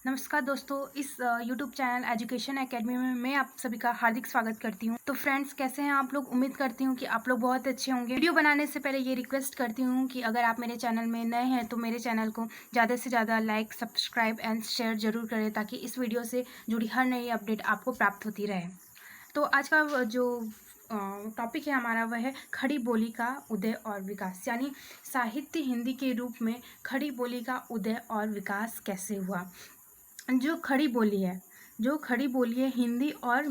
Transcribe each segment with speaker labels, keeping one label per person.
Speaker 1: नमस्कार दोस्तों, इस यूट्यूब चैनल एजुकेशन एकेडमी में मैं आप सभी का हार्दिक स्वागत करती हूँ। तो फ्रेंड्स, कैसे हैं आप लोग? उम्मीद करती हूँ कि आप लोग बहुत अच्छे होंगे। वीडियो बनाने से पहले ये रिक्वेस्ट करती हूँ कि अगर आप मेरे चैनल में नए हैं तो मेरे चैनल को ज़्यादा से ज़्यादा लाइक, सब्सक्राइब एंड शेयर जरूर करें ताकि इस वीडियो से जुड़ी हर नई अपडेट आपको प्राप्त होती रहे। तो आज का जो टॉपिक है हमारा वह है खड़ी बोली का उदय और विकास, यानी साहित्य हिंदी के रूप में खड़ी बोली का उदय और विकास कैसे हुआ। जो खड़ी बोली है हिंदी और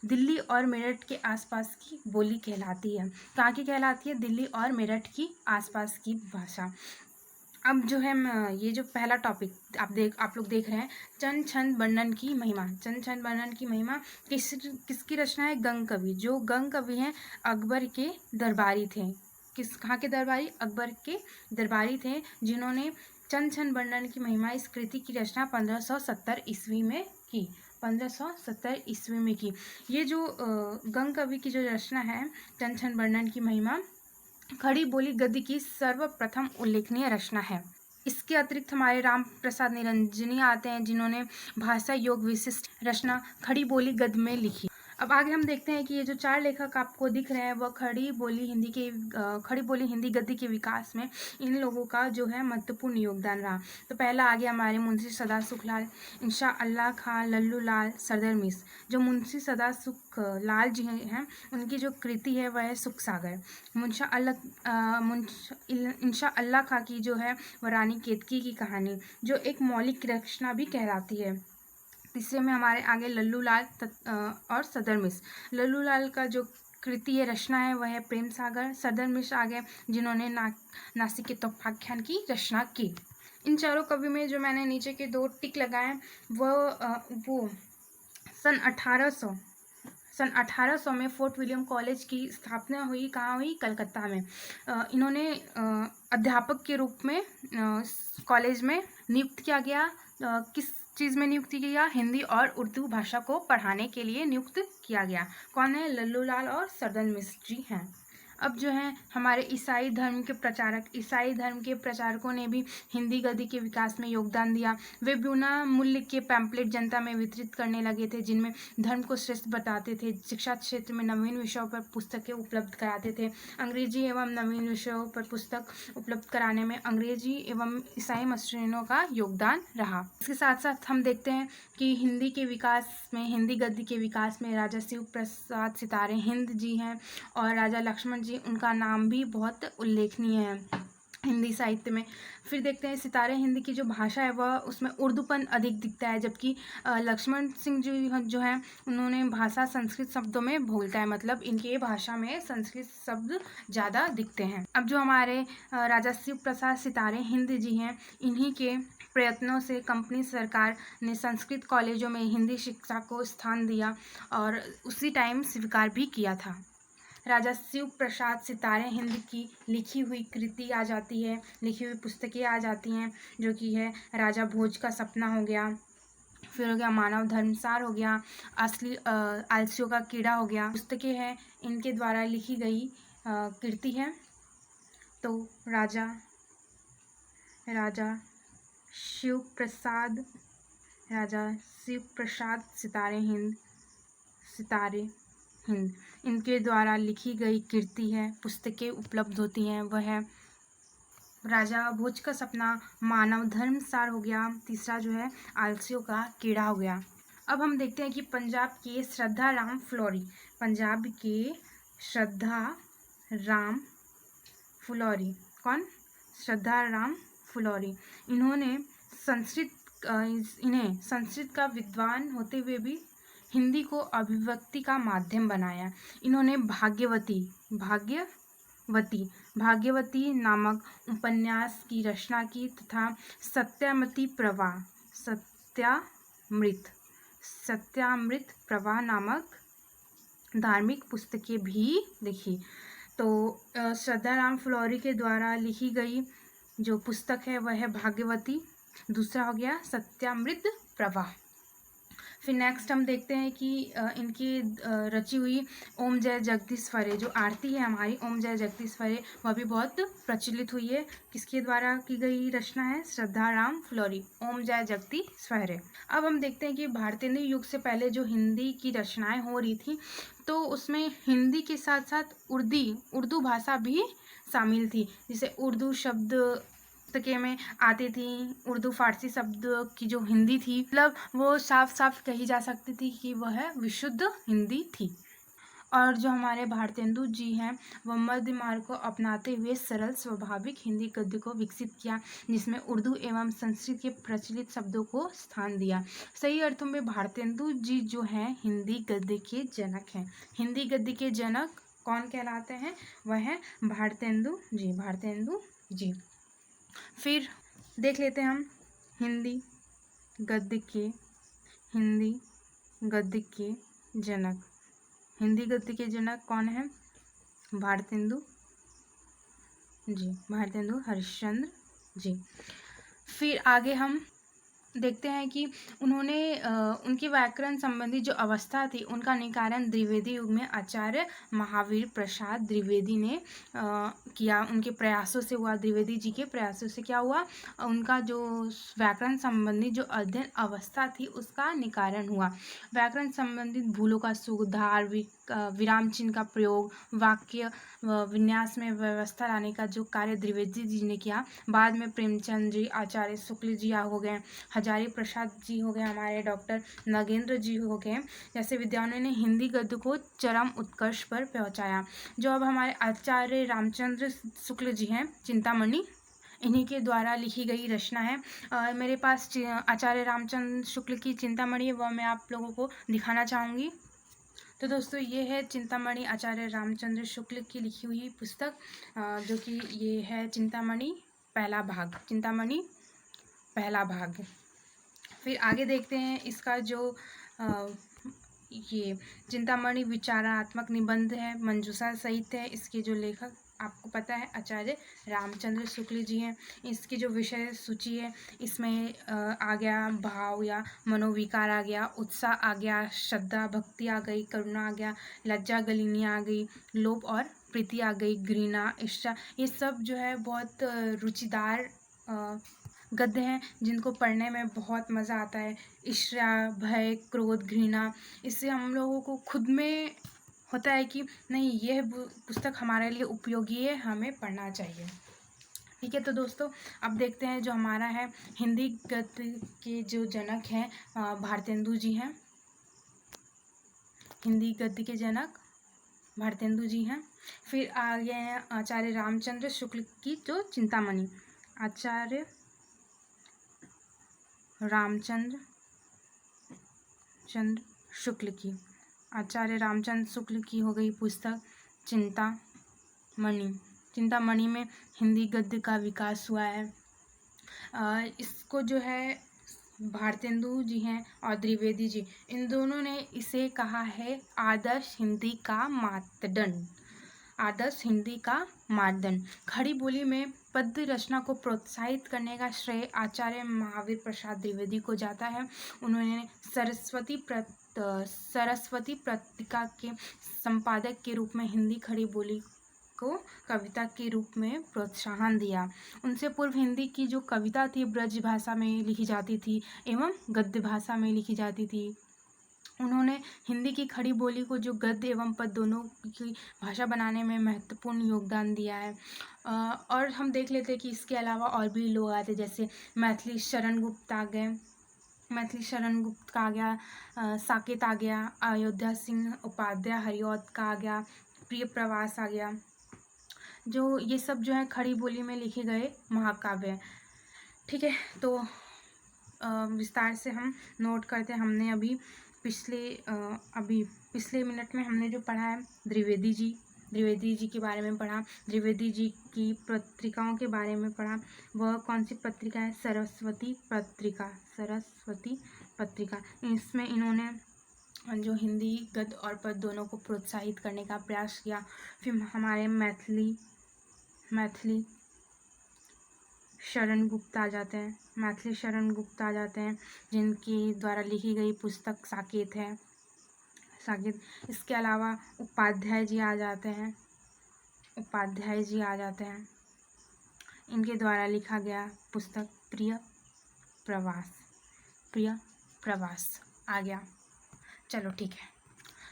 Speaker 1: दिल्ली और मेरठ के आसपास की बोली कहलाती है। कहाँ की कहलाती है? दिल्ली और मेरठ की आसपास की भाषा। अब जो है ये जो पहला टॉपिक आप लोग देख रहे हैं, चंद छंद वर्णन की महिमा। चंद छंद वर्णन की महिमा किसकी रचना है? गंग कवि। जो गंग कवि हैं अकबर के दरबारी थे। कहाँ के दरबारी? अकबर के दरबारी थे, जिन्होंने चंद छंद वर्णन की महिमा इस कृति की रचना 1570 ईस्वी में की। 1570 ईस्वी में की। ये जो गंग कवि की जो रचना है चंद छंद वर्णन की महिमा खड़ी बोली गद्य की सर्वप्रथम उल्लेखनीय रचना है। इसके अतिरिक्त हमारे राम प्रसाद निरंजनी आते हैं, जिन्होंने भाषा योग विशिष्ट रचना खड़ी बोली गद्य में लिखी। अब आगे हम देखते हैं कि ये जो चार लेखक आपको दिख रहे हैं वह खड़ी बोली हिंदी गद्य के विकास में इन लोगों का जो है महत्वपूर्ण योगदान रहा। तो पहला आगे हमारे मुंशी सदासुख लाल, इंशा अल्लाह खां, लल्लू लाल, सरदर मिस। जो मुंशी सदासुख लाल जी हैं उनकी जो कृति है वह है सुख सागर। इंशा अल्लाह खां की जो है वह रानी केतकी की कहानी, जो एक मौलिक रचना भी कहलाती है। तीसरे में हमारे आगे लल्लू लाल और सदर मिस। लल्लू लाल का जो कृति रचना है वह है प्रेम सागर। सदर मिश्र आ गए जिन्होंने नासिक के तोपाख्यान की रचना की। इन चारों कवि में जो मैंने नीचे के दो टिक लगाए वो सन 1800 में फोर्ट विलियम कॉलेज की स्थापना हुई। कहाँ हुई? कलकत्ता में। इन्होंने अध्यापक के रूप में कॉलेज में नियुक्त किया गया। किस चीज़ में नियुक्त किया? हिंदी और उर्दू भाषा को पढ़ाने के लिए नियुक्त किया गया। कौन है? लल्लू लाल और सरदर मिश्र जी हैं। अब जो है हमारे ईसाई धर्म के प्रचारकों ने भी हिंदी गद्य के विकास में योगदान दिया। वे बिना मूल्य के पैम्पलेट जनता में वितरित करने लगे थे, जिनमें धर्म को श्रेष्ठ बताते थे। शिक्षा क्षेत्र में नवीन विषयों पर पुस्तकें उपलब्ध कराते थे। अंग्रेजी एवं नवीन विषयों पर पुस्तक उपलब्ध कराने में अंग्रेजी एवं ईसाई मिशनरियों का योगदान रहा। इसके साथ साथ हम देखते हैं कि हिंदी गद्य के विकास में राजा शिव प्रसाद सितारे हिंद जी हैं और राजा लक्ष्मण जी, उनका नाम भी बहुत उल्लेखनीय है हिंदी साहित्य में। फिर देखते हैं सितारे हिंद की जो भाषा है वह उसमें उर्दूपन अधिक दिखता है, जबकि लक्ष्मण सिंह जी जो हैं उन्होंने भाषा संस्कृत शब्दों में बोलता है, मतलब इनके भाषा में संस्कृत शब्द ज़्यादा दिखते हैं। अब जो हमारे राजा शिव प्रसाद सितारे हिंद जी हैं, इन्हीं के प्रयत्नों से कंपनी सरकार ने संस्कृत कॉलेजों में हिंदी शिक्षा को स्थान दिया और उसी टाइम स्वीकार भी किया था। राजा शिव प्रसाद सितारे हिंद की लिखी हुई कृति आ जाती है, लिखी हुई पुस्तकें आ जाती हैं, जो कि है राजा भोज का सपना हो गया, फिर हो गया मानव धर्मसार हो गया, असली आलसियों का कीड़ा हो गया। पुस्तकें हैं इनके द्वारा लिखी गई कृति है। तो राजा शिव प्रसाद सितारे हिंद इनके द्वारा लिखी गई कृति है, पुस्तकें उपलब्ध होती हैं। वह है राजा भोज का सपना, मानव धर्मसार हो गया, तीसरा जो है आलसियों का कीड़ा हो गया। अब हम देखते हैं कि पंजाब के श्रद्धा राम फुलौरी, कौन? श्रद्धा राम फुलौरी। इन्हें संस्कृत का विद्वान होते हुए भी हिंदी को अभिव्यक्ति का माध्यम बनाया। इन्होंने भाग्यवती नामक उपन्यास की रचना की तथा सत्यामृत प्रवाह नामक धार्मिक पुस्तकें भी लिखी। तो श्रद्धा राम फुलौरी के द्वारा लिखी गई जो पुस्तक है वह है भाग्यवती, दूसरा हो गया सत्यामृत प्रवाह। फिर नेक्स्ट हम देखते हैं कि इनकी रची हुई ओम जय जगदीश्वरे जो आरती है हमारी ओम जय जगदीश्वरे वह भी बहुत प्रचलित हुई है। किसके द्वारा की गई रचना है? श्रद्धा राम फ्लोरी, ओम जय जगदीश्वरे। अब हम देखते हैं कि भारतेंदु युग से पहले जो हिंदी की रचनाएं हो रही थी तो उसमें हिंदी के साथ साथ उर्दू भाषा भी शामिल थी। जैसे उर्दू शब्द के में आती थी, उर्दू फारसी शब्द की जो हिंदी थी मतलब वो साफ साफ कही जा सकती थी कि वह विशुद्ध हिंदी थी। और जो हमारे भारतेंदु जी हैं वह मध्य मार्ग को अपनाते हुए सरल स्वाभाविक हिंदी गद्य को विकसित किया, जिसमें उर्दू एवं संस्कृत के प्रचलित शब्दों को स्थान दिया। सही अर्थों में भारतेंदु जी जो हैं हिंदी गद्य के जनक हैं। हिंदी गद्य के जनक कौन कहलाते हैं? वह है भारतेंदु जी, भारतेंदु जी। फिर देख लेते हैं हम हिंदी गद्य के जनक। हिंदी गद्य के जनक कौन है? भारतेंदु जी, भारतेंदु हरिश्चंद्र जी। फिर आगे हम देखते हैं कि उन्होंने उनकी व्याकरण संबंधी जो अवस्था थी उनका निवारण द्विवेदी युग में आचार्य महावीर प्रसाद द्विवेदी ने किया। उनके प्रयासों से हुआ, द्विवेदी जी के प्रयासों से क्या हुआ? उनका जो व्याकरण संबंधी जो अध्ययन अवस्था थी उसका निवारण हुआ। व्याकरण संबंधित भूलों का सुधार, विराम चिन्ह का प्रयोग, वाक्य विन्यास में व्यवस्था लाने का जो कार्य द्विवेदी जी ने किया। बाद में प्रेमचंद जी, आचार्य शुक्ल जी हो गए, हजारी प्रसाद जी हो गए, हमारे डॉक्टर नगेंद्र जी हो गए, जैसे विद्वानों ने हिंदी गद्य को चरम उत्कर्ष पर पहुंचाया। जो अब हमारे आचार्य रामचंद्र शुक्ल जी हैं, चिंतामणि, इन्हीं के द्वारा लिखी गई रचना है। मेरे पास आचार्य रामचंद्र शुक्ल की चिंतामणि है, वह मैं आप लोगों को दिखाना चाहूँगी। तो दोस्तों ये है चिंतामणि आचार्य रामचंद्र शुक्ल की लिखी हुई पुस्तक, जो कि ये है चिंतामणि पहला भाग, चिंतामणि पहला भाग। फिर आगे देखते हैं इसका जो ये चिंतामणि विचारात्मक निबंध है, मंजूषा साहित्य है। इसके जो लेखक आपको पता है आचार्य रामचंद्र शुक्ल जी हैं। इसकी जो विषय सूची है इसमें आ गया भाव या मनोविकार आ गया, उत्साह आ गया, श्रद्धा भक्ति आ गई, करुणा आ गया, लज्जा गलिनी आ गई, लोभ और प्रीति आ गई, घृणा इच्छा, ये सब जो है बहुत रुचिदार गद्य हैं जिनको पढ़ने में बहुत मज़ा आता है। ईर्ष्या, भय, क्रोध, घृणा, इससे हम लोगों को खुद में होता है कि नहीं यह पुस्तक हमारे लिए उपयोगी है, हमें पढ़ना चाहिए। ठीक है, तो दोस्तों अब देखते हैं जो हमारा है हिंदी गद्य के जो जनक हैं भारतेंदु जी हैं। हिंदी गद्य के जनक भारतेंदु जी हैं। फिर आ गए हैं आचार्य रामचंद्र शुक्ल की जो चिंतामणि, आचार्य रामचंद्र शुक्ल की, आचार्य रामचंद्र शुक्ल की हो गई पुस्तक चिंतामणि। चिंतामणि में हिंदी गद्य का विकास हुआ है। इसको जो है भारतेंदु जी हैं और द्विवेदी जी, इन दोनों ने इसे कहा है आदर्श हिंदी का मापदंड, आदर्श हिंदी का मानदंड। खड़ी बोली में पद्य रचना को प्रोत्साहित करने का श्रेय आचार्य महावीर प्रसाद द्विवेदी को जाता है। उन्होंने सरस्वती पत्रिका के संपादक के रूप में हिंदी खड़ी बोली को कविता के रूप में प्रोत्साहन दिया। उनसे पूर्व हिंदी की जो कविता थी ब्रज भाषा में लिखी जाती थी एवं गद्य भाषा में लिखी जाती थी। उन्होंने हिंदी की खड़ी बोली को जो गद्य एवं पद दोनों की भाषा बनाने में महत्वपूर्ण योगदान दिया है। और हम देख लेते हैं कि इसके अलावा और भी लोग आते हैं, जैसे मैथिली शरण गुप्त आ गए, मैथिली शरण गुप्त का आ गया, साकेत आ गया, अयोध्या सिंह उपाध्याय हरिऔध का आ गया, प्रिय प्रवास आ गया। जो ये सब जो है खड़ी बोली में लिखे गए महाकाव्य। ठीक है, तो विस्तार से हम नोट करते हैं। हमने अभी पिछले मिनट में हमने जो पढ़ा है द्विवेदी जी के बारे में पढ़ा, द्विवेदी जी की पत्रिकाओं के बारे में पढ़ा। वह कौन सी पत्रिका है? सरस्वती पत्रिका। इसमें इन्होंने जो हिंदी गद्य और पद्य दोनों को प्रोत्साहित करने का प्रयास किया। फिर हमारे मैथिली शरण गुप्त आ जाते हैं, मैथिली शरण गुप्त आ जाते हैं, जिनकी द्वारा लिखी गई पुस्तक साकेत है, साकेत। इसके अलावा उपाध्याय जी आ जाते हैं, उपाध्याय जी आ जाते हैं, इनके द्वारा लिखा गया पुस्तक प्रिय प्रवास, प्रिय प्रवास आ गया। चलो ठीक है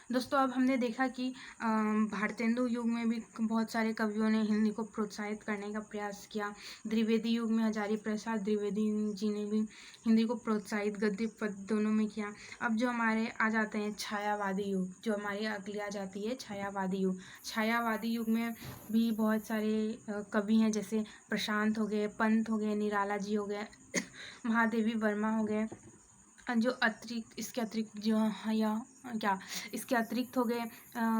Speaker 1: दोस्तों, अब हमने देखा कि भारतेंदु युग में भी बहुत सारे कवियों ने हिंदी को प्रोत्साहित करने का प्रयास किया। द्विवेदी युग में हजारी प्रसाद द्विवेदी जी ने भी हिंदी को प्रोत्साहित गद्य पद्य दोनों में किया। अब जो हमारे आ जाते हैं छायावादी युग, जो हमारी अगली आ जाती है छायावादी युग। छायावादी युग में भी बहुत सारे कवि हैं, जैसे प्रशांत हो गए, पंत हो गए, निराला जी हो गए, महादेवी वर्मा हो गए। जो अतिरिक्त इसके अतिरिक्त जो या क्या इसके अतिरिक्त हो गए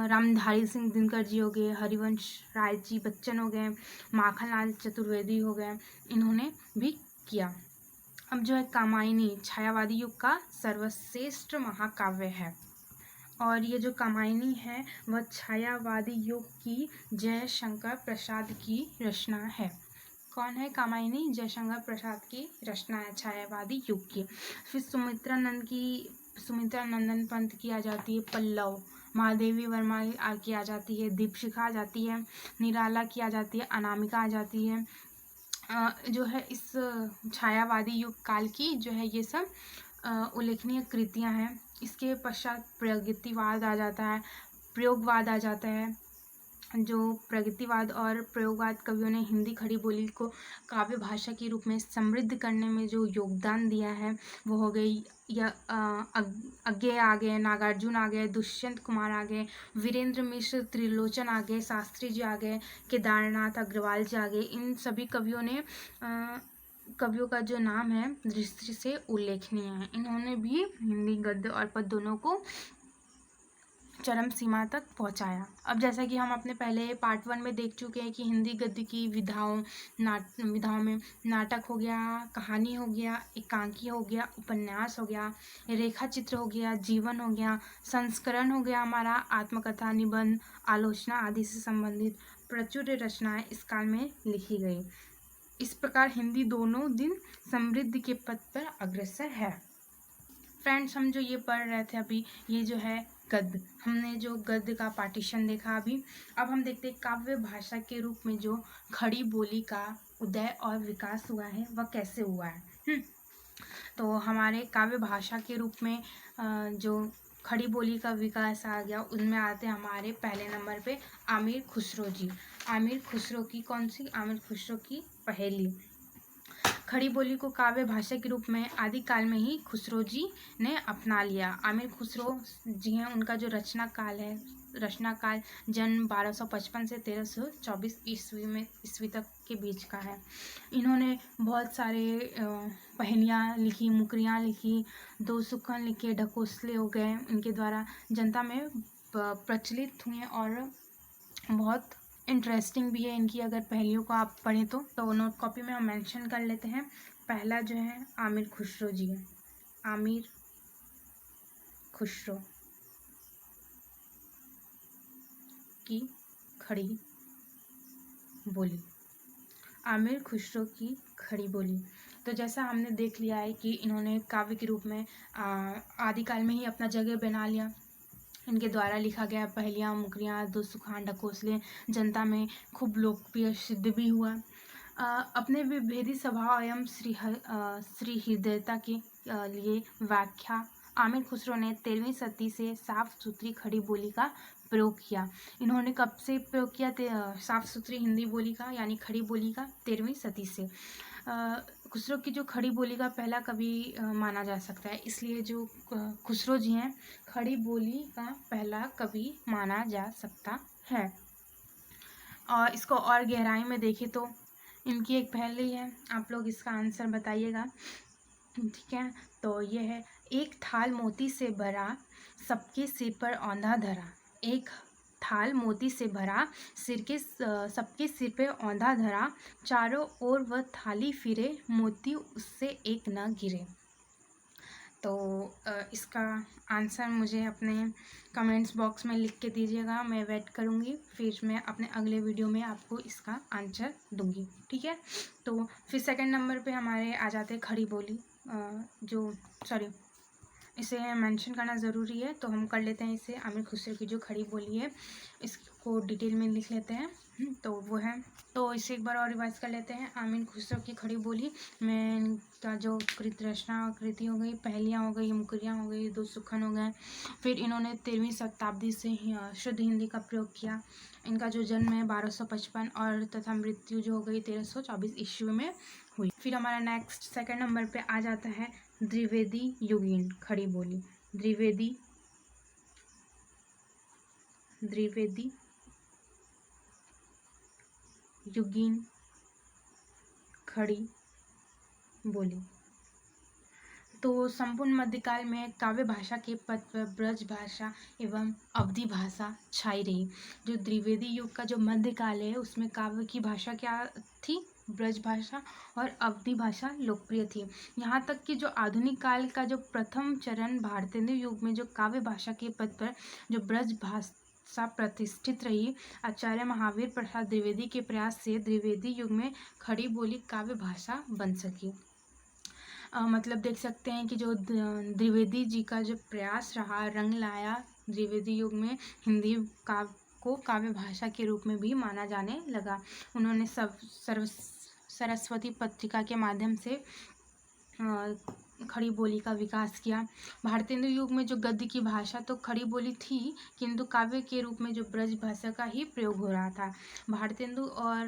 Speaker 1: रामधारी सिंह दिनकर जी हो गए, हरिवंश राय जी बच्चन हो गए, माखनलाल चतुर्वेदी हो गए, इन्होंने भी किया। अब जो है कामायनी छायावादी युग का सर्वश्रेष्ठ महाकाव्य है, और ये जो कामायनी है वह छायावादी युग की जयशंकर प्रसाद की रचना है। कौन है कामायनी? जयशंकर प्रसाद की रचना है छायावादी युग की। फिर सुमित्रा नंदन पंत की आ जाती है पल्लव, महादेवी वर्मा की आ जाती है दीपशिखा आ जाती है, निराला की आ जाती है अनामिका आ जाती है। जो है इस छायावादी युग काल की जो है ये सब उल्लेखनीय कृतियां हैं। इसके पश्चात प्रगतिवाद आ जाता है, प्रयोगवाद आ जाता है। जो प्रगतिवाद और प्रयोगवाद कवियों ने हिंदी खड़ी बोली को काव्य भाषा के रूप में समृद्ध करने में जो योगदान दिया है वो हो गई या अज्ञेय आ गए, नागार्जुन आ गए, दुष्यंत कुमार आ गए, वीरेंद्र मिश्र, त्रिलोचन आ गए, शास्त्री जी आ गए, केदारनाथ अग्रवाल जी आ गए। इन सभी कवियों ने कवियों का जो नाम है दृष्टि से उल्लेखनीय है। इन्होंने भी हिंदी गद्य और पद्य दोनों को चरम सीमा तक पहुंचाया। अब जैसा कि हम अपने पहले पार्ट 1 में देख चुके हैं कि हिंदी गद्य की विधाओं में नाटक हो गया, कहानी हो गया, एकांकी हो गया, उपन्यास हो गया, रेखा चित्र हो गया, जीवन हो गया, संस्करण हो गया हमारा, आत्मकथा, निबंध, आलोचना आदि से संबंधित प्रचुर रचनाएं इस काल में लिखी गई। इस प्रकार हिंदी दोनों दिन समृद्धि के पथ पर अग्रसर है। फ्रेंड्स, हम जो ये पढ़ रहे थे अभी, ये जो है गद्य, हमने जो गद्य का पार्टीशन देखा अभी। अब हम देखते हैं काव्य भाषा के रूप में जो खड़ी बोली का उदय और विकास हुआ है वह कैसे हुआ है। तो हमारे काव्य भाषा के रूप में जो खड़ी बोली का विकास आ गया, उनमें आते हैं हमारे पहले नंबर पे आमिर खुसरो जी। आमिर खुसरो की कौन सी? आमिर खुसरो की पहेली। खड़ी बोली को काव्य भाषा के रूप में आदिकाल में ही खुसरो जी ने अपना लिया। आमिर खुसरो जी हैं, उनका जो रचना काल जन्म 1255 से 1324 ईस्वी तक के बीच का है। इन्होंने बहुत सारे पहेलियाँ लिखी, मुकरियाँ लिखी, दो सुखन लिखे, ढकोसले हो गए, इनके द्वारा जनता में प्रचलित हुए और बहुत इंटरेस्टिंग भी है इनकी। अगर पहेलियों को आप पढ़ें तो नोट कॉपी में हम मेंशन कर लेते हैं। पहला जो है आमिर खुसरो जी है, आमिर खुसरो की खड़ी बोली। आमिर खुसरो की खड़ी बोली। तो जैसा हमने देख लिया है कि इन्होंने काव्य के रूप में आदिकाल में ही अपना जगह बना लिया। इनके द्वारा लिखा गया पहेलियाँ, मुकरियाँ, दो सुखान, ढकोसले जनता में खूब लोकप्रिय सिद्ध भी हुआ। अपने विभेदी स्वभाव एवं श्री हृदयता के लिए व्याख्या आमिर खुसरो ने 13वीं सदी से साफ सुथरी खड़ी बोली का प्रयोग किया। इन्होंने कब से प्रयोग किया साफ सुथरी हिंदी बोली का यानी खड़ी बोली का? 13वीं सदी से। खुसरो की जो खड़ी बोली का पहला कवि माना जा सकता है, इसलिए जो खुसरो जी हैं खड़ी बोली का पहला कवि माना जा सकता है। और इसको और गहराई में देखें तो इनकी एक पहेली है, आप लोग इसका आंसर बताइएगा, ठीक है। तो ये है, एक थाल मोती से भरा सबके सिर पर औंधा धरा। एक थाल मोती से भरा सबके सिर पे औंधा धरा, चारों ओर वह थाली फिरे मोती उससे एक न गिरे। तो इसका आंसर मुझे अपने कमेंट्स बॉक्स में लिख के दीजिएगा, मैं वेट करूँगी, फिर मैं अपने अगले वीडियो में आपको इसका आंसर दूँगी, ठीक है। तो फिर सेकंड नंबर पे हमारे आ जाते हैं खड़ी बोली, इसे मेंशन करना ज़रूरी है, तो हम कर लेते हैं इसे। आमिर खुसरो की जो खड़ी बोली है इसको डिटेल में लिख लेते हैं। तो वो है, तो इसे एक बार और रिवाइज कर लेते हैं। आमिर खुसरो की खड़ी बोली में इनका जो कृत रचना कृति हो गई, पहेलियाँ हो गई, मुकरियाँ हो गई, दो सुखन हो गए। फिर इन्होंने 13वीं शताब्दी से ही शुद्ध हिंदी का प्रयोग किया। इनका जो जन्म है 1255 और तथा मृत्यु जो हो गई 1324 ईस्वी में हुई। फिर हमारा नेक्स्ट सेकंड नंबर पे आ जाता है द्विवेदी युगीन खड़ी बोली। द्विवेदी युगीन खड़ी बोली। तो संपूर्ण मध्यकाल में काव्य भाषा के पद पर ब्रज भाषा एवं अवधी भाषा छाई रही। जो द्विवेदी युग का जो मध्यकाल है उसमें काव्य की भाषा क्या थी? ब्रज भाषा और अवधी भाषा लोकप्रिय थी। यहाँ तक कि जो आधुनिक काल का जो प्रथम चरण भारतेंदु युग में जो काव्य भाषा के पद पर जो ब्रज भाषा प्रतिष्ठित रही, आचार्य महावीर प्रसाद द्विवेदी के प्रयास से द्विवेदी युग में खड़ी बोली काव्य भाषा बन सकी। मतलब देख सकते हैं कि जो द्विवेदी जी का जो प्रयास रहा, रंग लाया द्विवेदी युग में, हिंदी को काव्य भाषा के रूप में भी माना जाने लगा। उन्होंने सरस्वती पत्रिका के माध्यम से खड़ी बोली का विकास किया। भारतेंदु युग में जो गद्य की भाषा तो खड़ी बोली थी, किंतु काव्य के रूप में जो ब्रज भाषा का ही प्रयोग हो रहा था। भारतेंदु और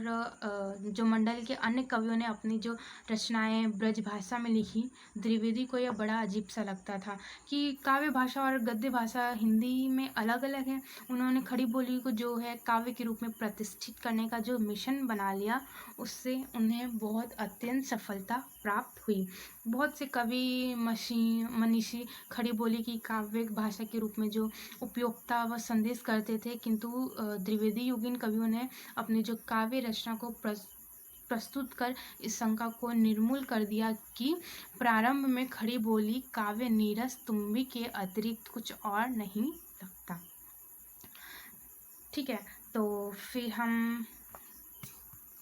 Speaker 1: जो मंडल के अन्य कवियों ने अपनी जो रचनाएं ब्रज भाषा में लिखी, द्विवेदी को यह बड़ा अजीब सा लगता था कि काव्य भाषा और गद्य भाषा हिंदी में अलग अलग है। उन्होंने खड़ी बोली को जो है काव्य के रूप में प्रतिष्ठित करने का जो मिशन बना लिया, उससे उन्हें बहुत अत्यंत सफलता प्राप्त हुई। बहुत से कवि मनीषी खड़ी बोली की काव्य भाषा के रूप में जो उपयोगिता व संदेश करते थे, किंतु द्विवेदी युगीन कवियों ने अपनी जो काव्य रचना को प्रस्तुत कर इस शंका को निर्मूल कर दिया कि प्रारंभ में खड़ी बोली काव्य नीरस तुम्बी के अतिरिक्त कुछ और नहीं लगता। ठीक है, तो फिर हम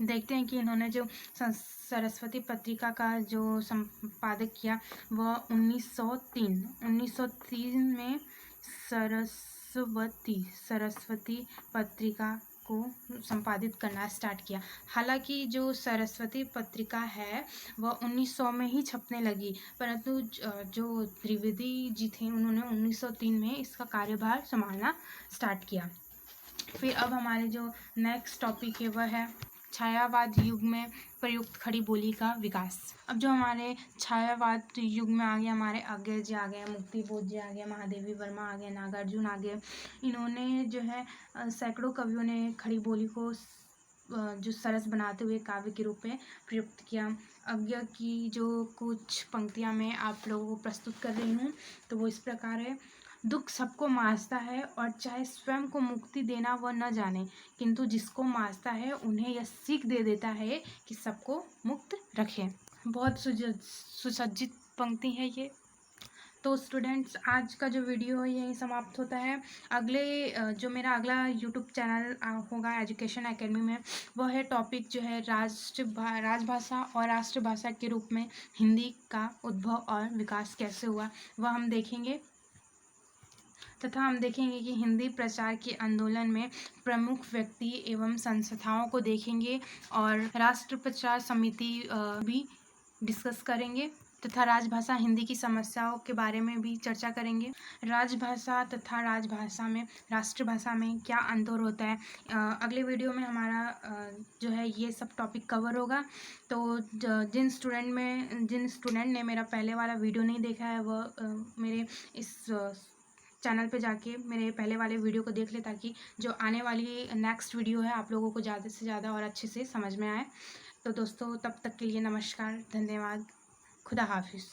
Speaker 1: देखते हैं कि इन्होंने जो सरस्वती पत्रिका का जो संपादक किया वह 1903 में सरस्वती पत्रिका को संपादित करना स्टार्ट किया। हालांकि जो सरस्वती पत्रिका है वह 1900 में ही छपने लगी, परंतु जो द्विवेदी जी थे उन्होंने 1903 में इसका कार्यभार संभालना स्टार्ट किया। फिर अब हमारे जो नेक्स्ट टॉपिक है वह है छायावाद युग में प्रयुक्त खड़ी बोली का विकास। अब जो हमारे छायावाद युग में आ गए, हमारे अज्ञे जी आ गए, मुक्तिबोध जी आ गए, महादेवी वर्मा आ गए, नागार्जुन आ गए। इन्होंने जो है सैकड़ों कवियों ने खड़ी बोली को जो सरस बनाते हुए काव्य के रूप में प्रयुक्त किया। अज्ञे की जो कुछ पंक्तियाँ मैं आप लोगों को प्रस्तुत कर रही हूँ, तो वो इस प्रकार है। दुख सबको मांजता है और चाहे स्वयं को मुक्ति देना वह न जाने, किंतु जिसको मांजता है उन्हें यह सीख दे देता है कि सबको मुक्त रखे। बहुत सुसज्जित पंक्ति है ये। तो स्टूडेंट्स, आज का जो वीडियो है यही समाप्त होता है। जो मेरा अगला यूट्यूब चैनल होगा एजुकेशन एकेडमी में, वह है टॉपिक जो है राजभाषा और राष्ट्रभाषा के रूप में हिंदी का उद्भव और विकास कैसे हुआ, वह हम देखेंगे। तथा हम देखेंगे कि हिंदी प्रचार के आंदोलन में प्रमुख व्यक्ति एवं संस्थाओं को देखेंगे और राष्ट्र प्रचार समिति भी डिस्कस करेंगे तथा राजभाषा हिंदी की समस्याओं के बारे में भी चर्चा करेंगे। राजभाषा तथा राजभाषा में राष्ट्रभाषा में क्या अंतर होता है, अगले वीडियो में हमारा जो है ये सब टॉपिक कवर होगा। तो जिन स्टूडेंट ने मेरा पहले वाला वीडियो नहीं देखा है वह मेरे इस चैनल पे जाके मेरे पहले वाले वीडियो को देख ले, ताकि जो आने वाली नेक्स्ट वीडियो है आप लोगों को ज़्यादा से ज़्यादा और अच्छे से समझ में आए। तो दोस्तों, तब तक के लिए नमस्कार, धन्यवाद, खुदा हाफिज़।